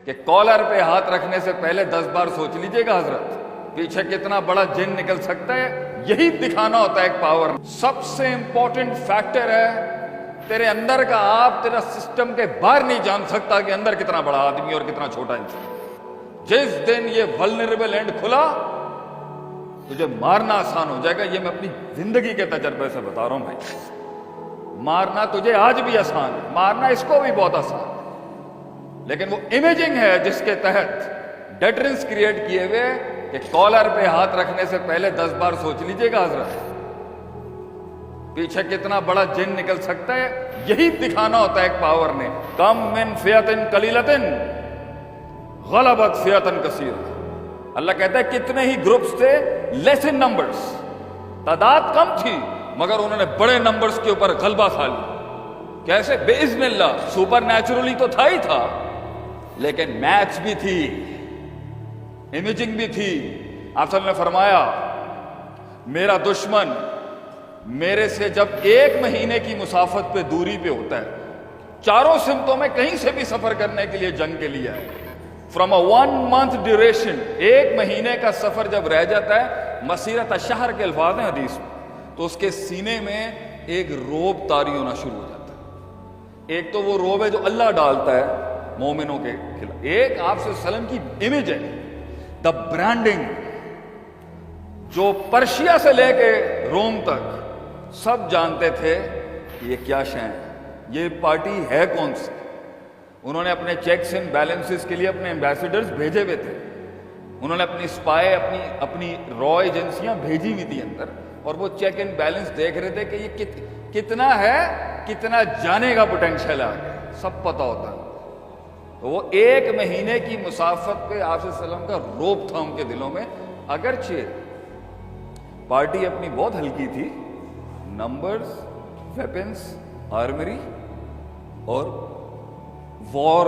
کہ کالر پہ ہاتھ رکھنے سے پہلے 10 بار سوچ لیجئے گا حضرت پیچھے کتنا بڑا جن نکل سکتا ہے. یہی دکھانا ہوتا ہے ایک پاور. سب سے امپورٹنٹ فیکٹر ہے تیرے اندر کا. آپ تیرا سسٹم کے باہر نہیں جان سکتا کہ اندر کتنا بڑا آدمی اور کتنا چھوٹا انسان. جس دن یہ ولنریبل اینڈ کھلا تجھے مارنا آسان ہو جائے گا. یہ میں اپنی زندگی کے تجربے سے بتا رہا ہوں بھائی. مارنا تجھے آج بھی آسان ہے, مارنا اس کو بھی بہت آسان ہے, لیکن وہ امیجنگ ہے جس کے تحت ڈیٹرنس کریٹ کیے ہوئے کہ کالر پہ ہاتھ رکھنے سے پہلے 10 بار سوچ لیجئے گا حضرت پیچھے کتنا بڑا جن نکل سکتا ہے. یہی دکھانا ہوتا ہے ایک پاور نے. کم من فئۃ قلیلۃ غلبت فئۃ کثیرۃ. اللہ کہتا ہے کتنے ہی گروپس تھے, لیس ان نمبرز, تعداد کم تھی مگر انہوں نے بڑے نمبرز کے اوپر غلبہ کھا لیا. کیسے؟ باذن اللہ. سپر نیچرلی تو تھا ہی تھا, لیکن میتھس بھی تھی, امیجنگ بھی تھی. آپ صلی اللہ علیہ وسلم نے فرمایا میرا دشمن میرے سے جب 1 مہینے کی مسافت پہ دوری پہ ہوتا ہے, چاروں سمتوں میں کہیں سے بھی سفر کرنے کے لیے جنگ کے لیے ہے, فرام اے 1 month ڈیوریشن, 1 مہینے کا سفر جب رہ جاتا ہے, مسیرت الشہر کے الفاظ ہیں حدیث میں, تو اس کے سینے میں ایک روب طاری ہونا شروع ہو جاتا ہے. ایک تو وہ روب ہے جو اللہ ڈالتا ہے مومنوں کے خلاف, ایک آپ صلی اللہ علیہ وسلم کی امیج ہے, دا برانڈنگ, جو پرشیا سے لے کے روم تک سب جانتے تھے کہ یہ کیا شے ہے, یہ پارٹی ہے کون سی. انہوں نے اپنے چیکس اینڈ بیلنسز کے لیے اپنے ایمبیسیڈرز بھیجے ہوئے تھے, انہوں نے اپنی اسپائی اپنی را ایجنسیاں بھیجی ہوئی تھی اندر, اور وہ چیک اینڈ بیلنس دیکھ رہے تھے کہ یہ کتنا ہے, کتنا جانے کا پوٹینشیل ہے آگے, سب پتہ ہوتا ہے. تو وہ 1 مہینے کی مسافت پہ آپ صلی اللہ علیہ وسلم کا روب تھا ان کے دلوں میں. اگرچہ پارٹی اپنی بہت ہلکی تھی, نمبرز, ویپنز, آرمری اور وار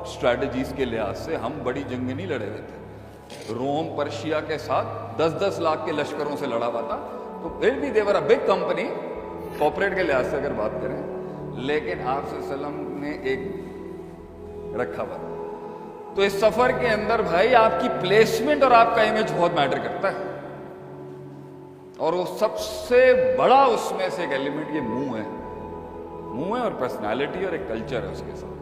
اسٹریٹجیز کے لحاظ سے ہم بڑی جنگیں نہیں لڑے ہوئے تھے. روم پرشیا کے ساتھ 10-10 لاکھ کے لشکروں سے لڑا ہوا تھا, تو پھر بھی دیور اے بگ کمپنی کوپریٹ کے لحاظ سے اگر بات کریں, لیکن آپ صلی اللہ علیہ وسلم نے ایک رکھا ہوا. تو اس سفر کے اندر بھائی آپ کی پلیسمنٹ اور آپ کا امیج بہت میٹر کرتا ہے, اور وہ سب سے بڑا اس میں سے ایک ایلیمنٹ یہ منہ ہے اور پرسنالٹی اور ایک کلچر ہے اس کے ساتھ.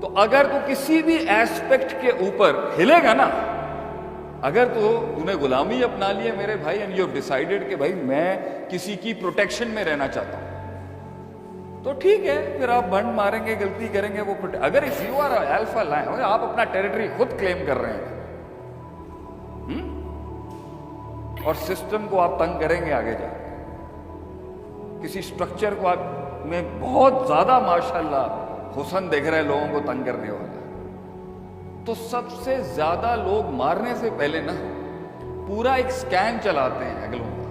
تو اگر تو کسی بھی ایسپیکٹ کے اوپر ہلے گا نا, اگر تو نے غلامی اپنا لی ہے میرے بھائی, اینڈ یو ہیو ڈیسائیڈڈ کہ بھائی میں کسی کی پروٹیکشن میں رہنا چاہتا ہوں, تو ٹھیک ہے, پھر آپ بنڈ ماریں گے, غلطی کریں گے, وہ اگر if you are alpha line, آپ اپنا ٹیریٹری خود کلیم کر رہے ہیں اور سسٹم کو آپ تنگ کریں گے آگے جا کے, کسی سٹرکچر کو آپ میں بہت زیادہ ماشاءاللہ حسن دیکھ رہے لوگوں کو تنگ کرنے والا, تو سب سے زیادہ لوگ مارنے سے پہلے نا پورا ایک سکین چلاتے ہیں اگلوں کا,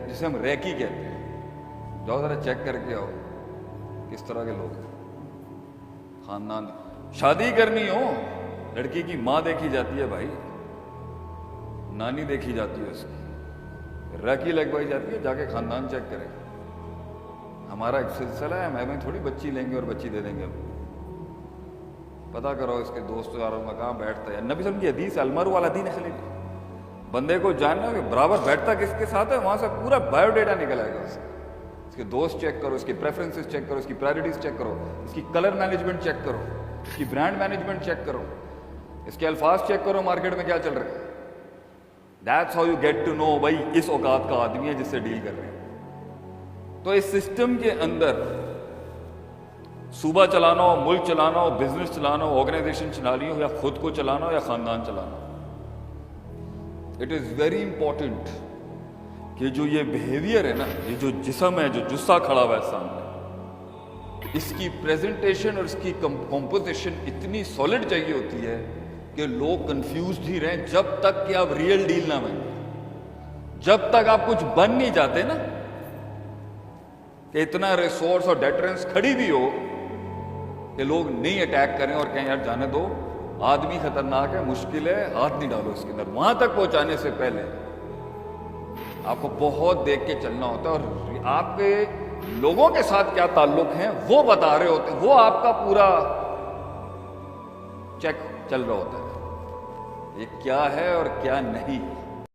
جسے ہم ریکی کہتے ہیں. جاؤ ذرا چیک کر کے آؤ کس طرح کے لوگ ہیں. خاندان شادی کرنی ہو, لڑکی کی ماں دیکھی جاتی ہے بھائی, نانی دیکھی جاتی ہے, اس کی ریکی لگوائی جاتی ہے, جا کے خاندان چیک کرے. ہمارا ایک سلسلہ ہے, ہمیں تھوڑی بچی لیں گے اور بچی دے دیں گے, پتا کرو اس کے دوست یاروں میں کہاں بیٹھتا ہے. نبی صلی اللہ علیہ وسلم کی حدیث المرء علی دین خلیل, بندے کو جاننا کہ برابر بیٹھتا کس کے ساتھ ہے, وہاں سے پورا بایو ڈیٹا نکل آئے گا. اس کے دوست چیک کرو, اس کی پریفرنسز چیک کرو, اس کی پرائرٹیز چیک کرو, اس کی کلر مینجمنٹ چیک کرو, اس کی برانڈ مینجمنٹ چیک کرو, اس کے الفاظ چیک کرو, مارکیٹ میں کیا چل رہا ہے. That's how you get to know بھائی اس اوقات کا آدمی ہے جس سے ڈیل کر رہے ہیں. تو اس سسٹم کے اندر صوبہ چلانا ہو, ملک چلانا ہو, بزنس چلانا ہو, آرگنائزیشن چلانی ہو, یا خود کو چلانا ہو یا خاندان چلانا ہو, اٹ از ویری امپورٹنٹ کہ جو یہ بیہیویئر ہے نا, یہ جو جسم ہے, جو جسہ کھڑا ہوا ہے سامنے, اس کی پریزنٹیشن اور اس کی کمپوزیشن اتنی سالڈ چاہیے ہوتی ہے کہ لوگ کنفیوزڈ ہی رہیں جب تک کہ آپ ریئل ڈیل نہ بنیں. جب تک آپ کچھ بن نہیں جاتے نا, کہ اتنا ریسورس اور ڈیٹرنس کھڑی بھی ہو کہ لوگ نہیں اٹیک کریں اور کہیں یار جانے دو, آدمی خطرناک ہے, مشکل ہے, ہاتھ نہیں ڈالو اس کے اندر. وہاں تک پہنچانے سے پہلے آپ کو بہت دیکھ کے چلنا ہوتا ہے, اور آپ کے لوگوں کے ساتھ کیا تعلق ہیں وہ بتا رہے ہوتے ہیں، وہ آپ کا پورا چیک چل رہا ہوتا ہے، یہ کیا ہے اور کیا نہیں ہے۔